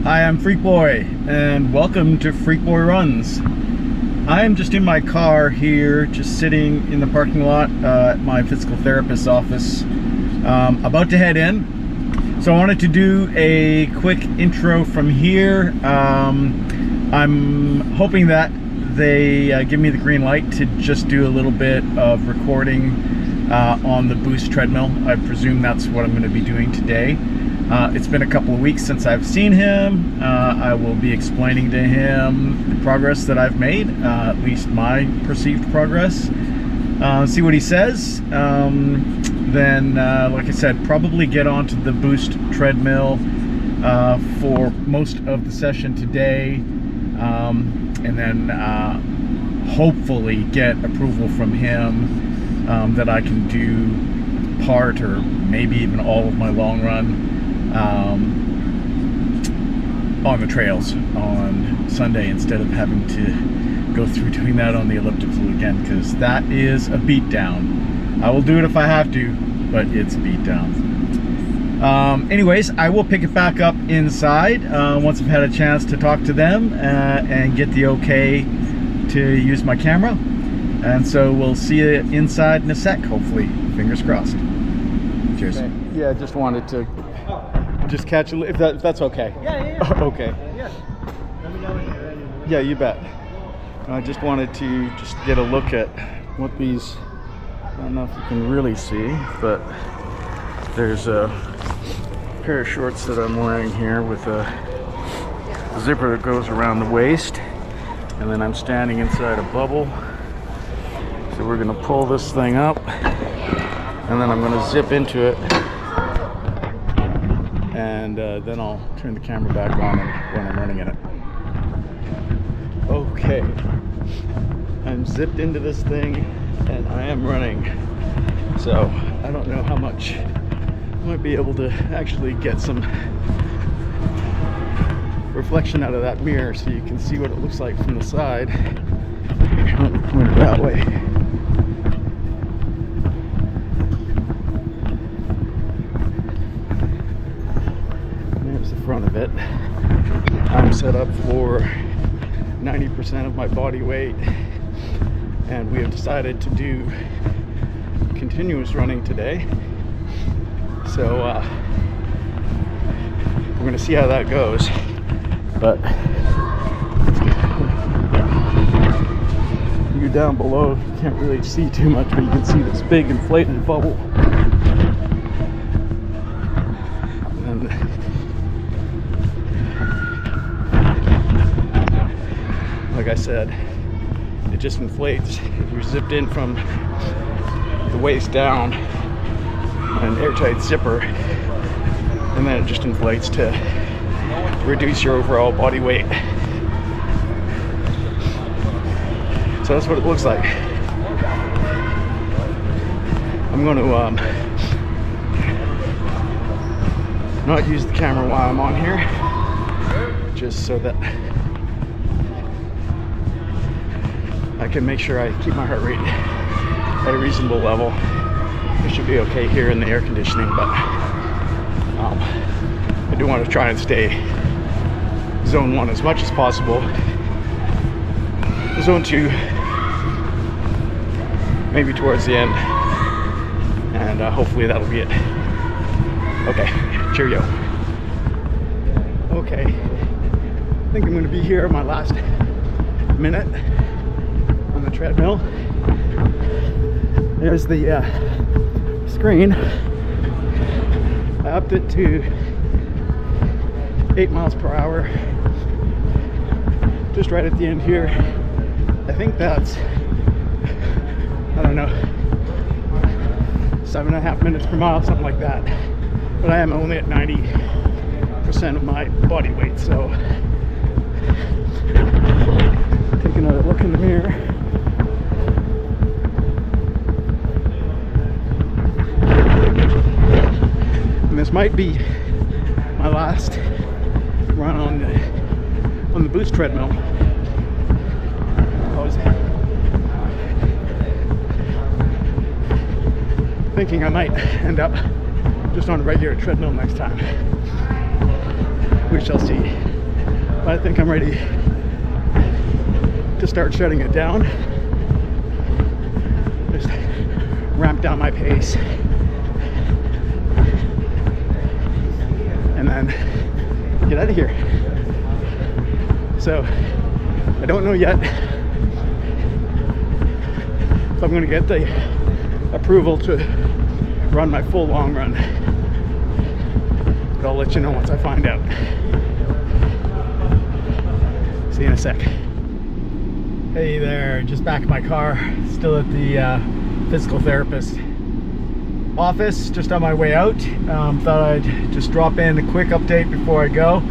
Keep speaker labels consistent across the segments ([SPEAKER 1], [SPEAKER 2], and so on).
[SPEAKER 1] Hi, I'm Freak Boy, and welcome to Freak Boy Runs. I'm just in my car here, just sitting in the parking lot at my physical therapist's office, about to head in. So I wanted to do a quick intro from here. I'm hoping that they give me the green light to just do a little bit of recording on the Boost treadmill. I presume that's what I'm going to be doing today. It's been a couple of weeks since I've seen him. I will be explaining to him the progress that I've made, at least my perceived progress. See what he says. Then, like I said, probably get onto the Boost treadmill for most of the session today, and then hopefully get approval from him that I can do part or maybe even all of my long run on the trails on Sunday instead of having to go through doing that on the elliptical again, because that is a beatdown. I will do it if I have to, but it's a beatdown. Anyways, I will pick it back up inside once I've had a chance to talk to them and get the okay to use my camera. And so we'll see you inside in a sec, hopefully. Fingers crossed. Cheers. Okay. Yeah, I just wanted to just catch a, if that's okay. Yeah. Okay. Yeah. Let me know when you're ready. Yeah, you bet. I just wanted to just get a look at what these, I don't know if you can really see, but there's a pair of shorts that I'm wearing here with a zipper that goes around the waist, and then I'm standing inside a bubble. So we're gonna pull this thing up, and then I'm gonna zip into it, and then I'll turn the camera back on when I'm running in it. Okay, I'm zipped into this thing and I am running, so I don't know how much I might be able to actually get some reflection out of that mirror so you can see what it looks like from the side. Let me point it that way. There's the front of it. I'm set up for 90% of my body weight, and we have decided to do continuous running today. So we're going to see how that goes. But you down below can't really see too much, but you can see this big inflated bubble. And like I said, it just inflates. You're zipped in from the waist down, an airtight zipper, and then it just inflates to reduce your overall body weight. So that's what it looks like. I'm going to not use the camera while I'm on here, just so that I can make sure I keep my heart rate at a reasonable level. It should be okay here in the air conditioning, but I do want to try and stay zone 1 as much as possible. Zone 2 maybe towards the end, and hopefully that'll be it. Okay, cheerio. Okay, I think I'm going to be here my last minute on the treadmill. There's the screen. I upped it to 8 miles per hour, just right at the end here. I think that's, I don't know, 7.5 minutes per mile, something like that. But I am only at 90% of my body weight, so take another look in the mirror. And this might be my last run on the Boost treadmill. I was thinking I might end up just on a regular treadmill next time. We shall see.
[SPEAKER 2] I think I'm ready to start shutting it down. Just ramp down my pace. And then get out of here. So I don't know yet if I'm going to get the approval to run my full long run, but I'll let you know once I find out. See you in a sec. Hey there, just back in my car, still at the physical therapist office, just on my way out. Thought I'd just drop in a quick update before I go.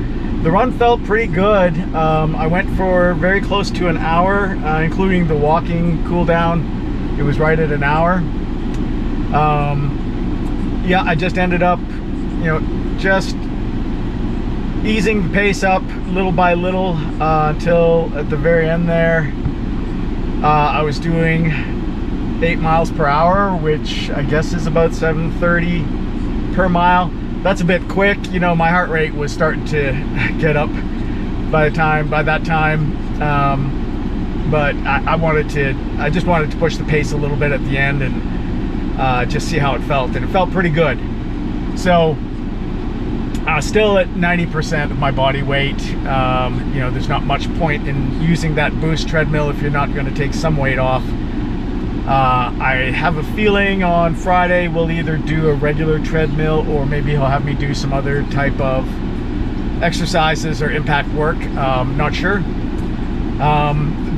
[SPEAKER 2] The run felt pretty good. I went for very close to an hour, including the walking cool down. It was right at an hour. Yeah, I just ended up, just easing the pace up little by little until at the very end there, I was doing 8 miles per hour, which I guess is about 7:30 per mile. That's a bit quick. My heart rate was starting to get up by that time. But I just wanted to push the pace a little bit at the end and just see how it felt, and it felt pretty good. So still at 90% of my body weight. There's not much point in using that boost treadmill if you're not going to take some weight off. I have a feeling on Friday we'll either do a regular treadmill, or maybe he'll have me do some other type of exercises or impact work. Not sure.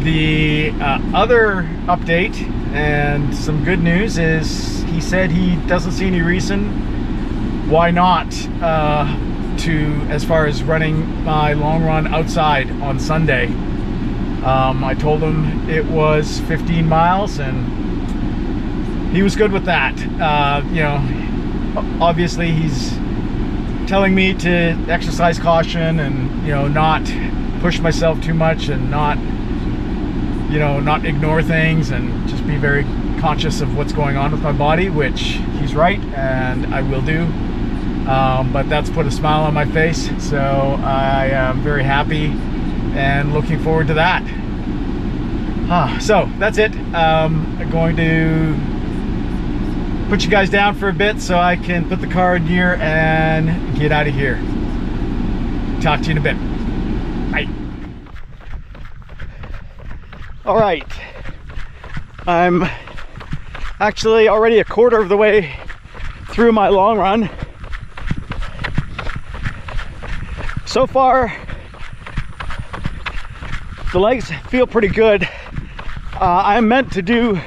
[SPEAKER 2] The other update and some good news is he said he doesn't see any reason why not as far as running my long run outside on Sunday. I told him it was 15 miles and he was good with that. Obviously he's telling me to exercise caution and not push myself too much and not ignore things and just be very conscious of what's going on with my body, which he's right, and I will do. But that's put a smile on my face, so I am very happy and looking forward to that. So that's it. I'm going to put you guys down for a bit so I can put the car in gear and get out of here. Talk to you in a bit. Bye. All right, I'm actually already a quarter of the way through my long run. So far, the legs feel pretty good. I'm meant to do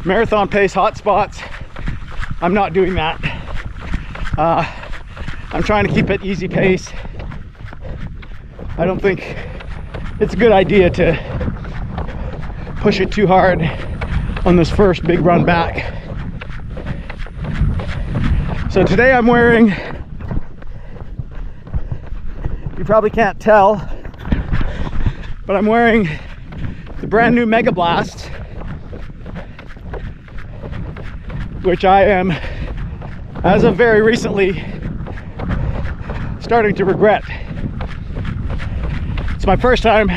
[SPEAKER 2] marathon pace hot spots. I'm not doing that. I'm trying to keep it easy pace. I don't think it's a good idea to push it too hard on this first big run back. So today I'm wearing, you probably can't tell, but I'm wearing the brand new Mega Blast, which I am, as of very recently, starting to regret. It's my first time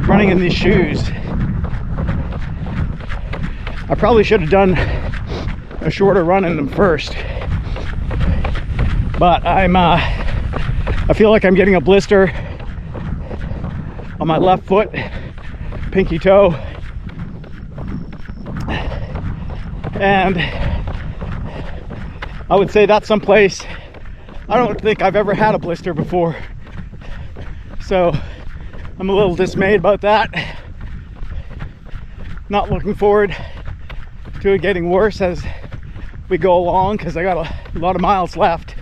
[SPEAKER 2] running in these shoes. I probably should have done a shorter run in them first, but I feel like I'm getting a blister on my left foot, pinky toe, and I would say that's someplace I don't think I've ever had a blister before, so I'm a little dismayed about that. Not looking forward to it getting worse as we go along, because I got a lot of miles left,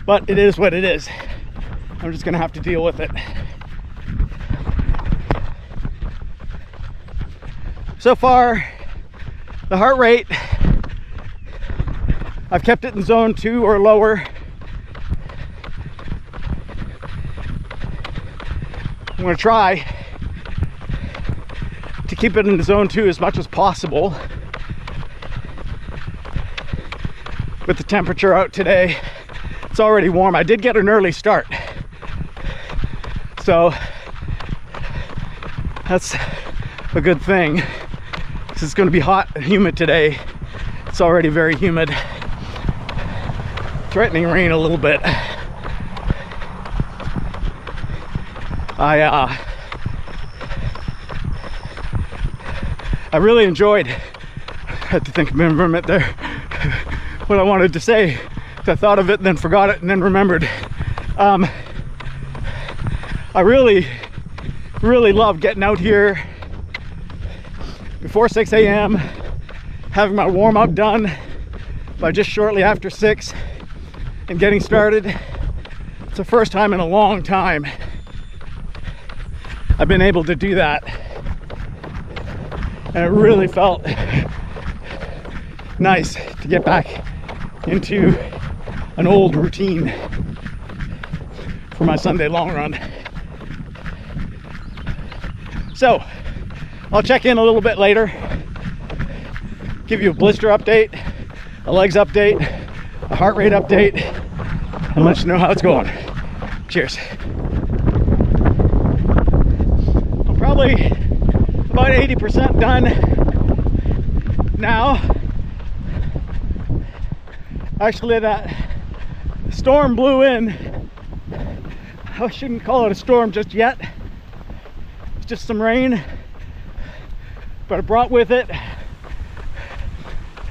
[SPEAKER 2] but it is what it is. I'm just gonna have to deal with it. So far, the heart rate, I've kept it in zone 2 or lower. I'm gonna try to keep it in zone 2 as much as possible. With the temperature out today, it's already warm. I did get an early start, so that's a good thing. It's going to be hot and humid today. It's already very humid. Threatening rain a little bit. I really enjoyed, I had to think of a minute there, what I wanted to say. I thought of it and then forgot it and then remembered. I really love getting out here before 6 a.m., having my warm-up done by just shortly after 6 and getting started. It's the first time in a long time I've been able to do that, and it really felt nice to get back into an old routine for my Sunday long run. So I'll check in a little bit later, give you a blister update, a legs update, a heart rate update, and let you know how it's going. Cheers. I'm probably about 80% done now. Actually, that storm blew in. I shouldn't call it a storm just yet. It's just some rain, but it brought with it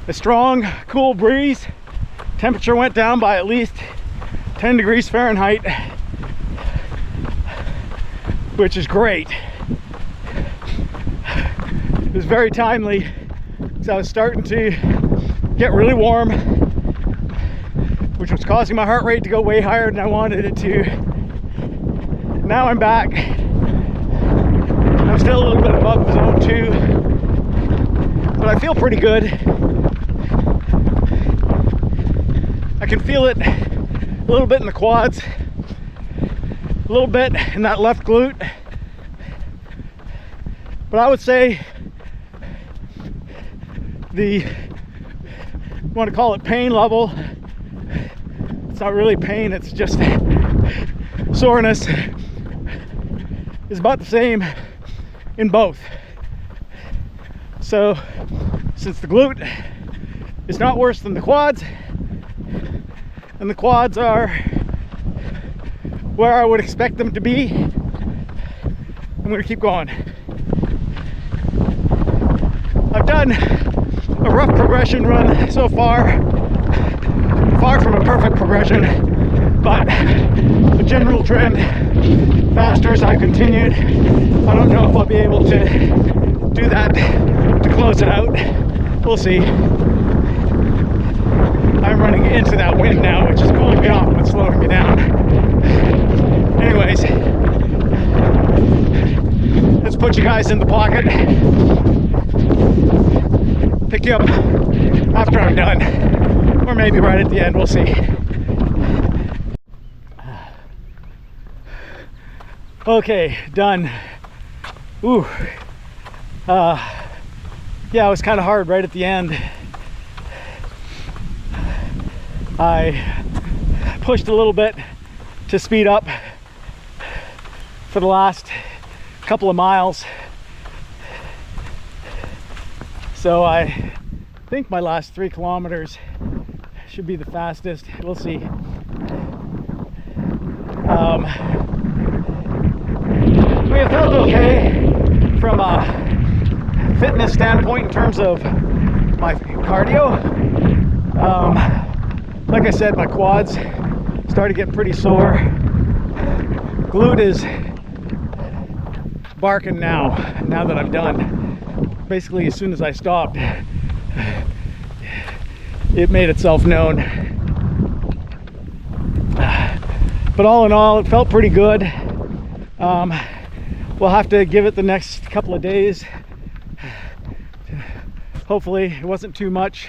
[SPEAKER 2] a strong, cool breeze. Temperature went down by at least 10 degrees Fahrenheit, which is great. It was very timely because I was starting to get really warm, which was causing my heart rate to go way higher than I wanted it to. Now I'm back. I'm still a little bit above zone 2, but I feel pretty good. I can feel it a little bit in the quads, a little bit in that left glute, but I would say the, you want to call it pain level, it's not really pain, it's just soreness, is about the same in both. So since the glute is not worse than the quads, and the quads are where I would expect them to be, I'm going to keep going. I've done a rough progression run so far, far from a perfect progression, but the general trend, faster as I continued. I don't know if I'll be able to do that to close it out. We'll see. I'm running into that wind now, which is cooling me off but slowing me down. Anyways, let's put you guys in the pocket. Pick you up after I'm done, or maybe right at the end, we'll see. Okay, done. Ooh. Yeah, it was kind of hard right at the end. I pushed a little bit to speed up for the last couple of miles. So I think my last 3 kilometers should be the fastest. We'll see. We have felt okay from a fitness standpoint in terms of my cardio. Like I said, my quads started getting pretty sore. Glute is barking now that I'm done. Basically, as soon as I stopped, it made itself known. But all in all, it felt pretty good. We'll have to give it the next couple of days. Hopefully it wasn't too much,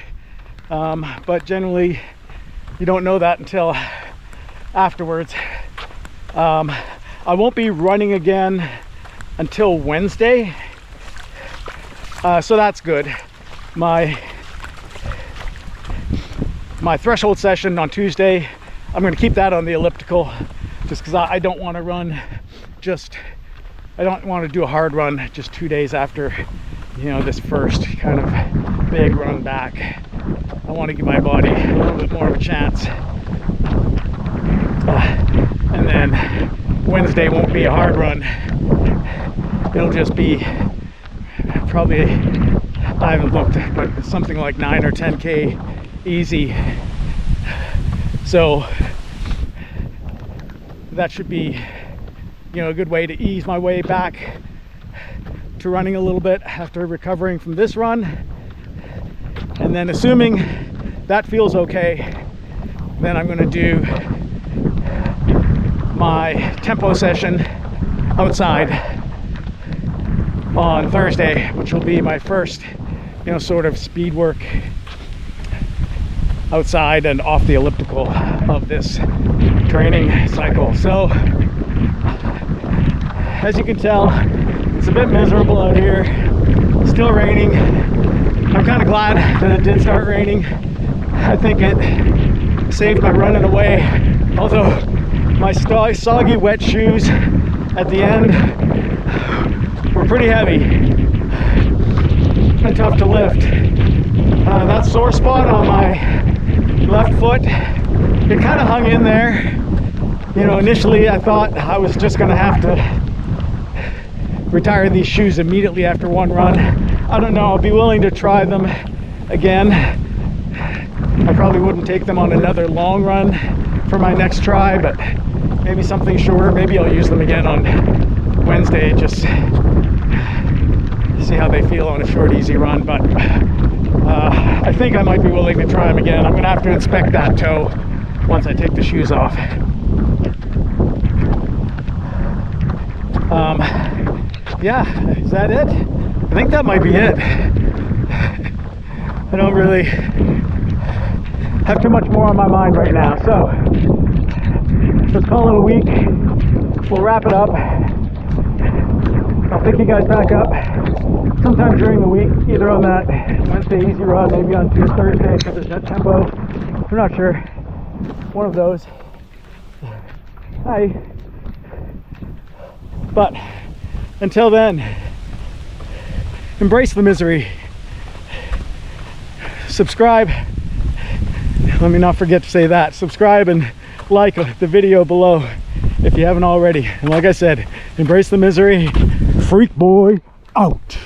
[SPEAKER 2] but generally you don't know that until afterwards. I won't be running again until Wednesday, so that's good. My threshold session on Tuesday, I'm going to keep that on the elliptical just because I don't want to run I don't want to do a hard run just 2 days after, you know, this first kind of big run back. I want to give my body a little bit more of a chance. And then Wednesday won't be a hard run. It'll just be probably, I haven't looked, but something like 9 or 10K easy. So that should be, you know, a good way to ease my way back to running a little bit after recovering from this run. And then assuming that feels okay, then I'm going to do my tempo session outside on Thursday, which will be my first, you know, sort of speed work outside and off the elliptical of this training cycle. So as you can tell, it's a bit miserable out here. Still raining. I'm kind of glad that it did start raining. I think it saved my running away, although my soggy wet shoes at the end were pretty heavy and tough to lift. That sore spot on my left foot, it kind of hung in there. You know, initially I thought I was just going to have to retire these shoes immediately after one run. I don't know, I'll be willing to try them again. I probably wouldn't take them on another long run for my next try, but maybe something shorter. Maybe I'll use them again on Wednesday, just see how they feel on a short, easy run. But I think I might be willing to try them again. I'm gonna have to inspect that toe once I take the shoes off. Yeah, is that it? I think that might be it. I don't really have too much more on my mind right now, so let's call it a week. We'll wrap it up. I'll pick you guys back up sometime during the week, either on that Wednesday easy run, maybe on Thursday for the jet tempo. I'm not sure. One of those. Hi. But until then, embrace the misery. Subscribe. Let me not forget to say that. Subscribe and like the video below if you haven't already. And like I said, embrace the misery. Freak boy out.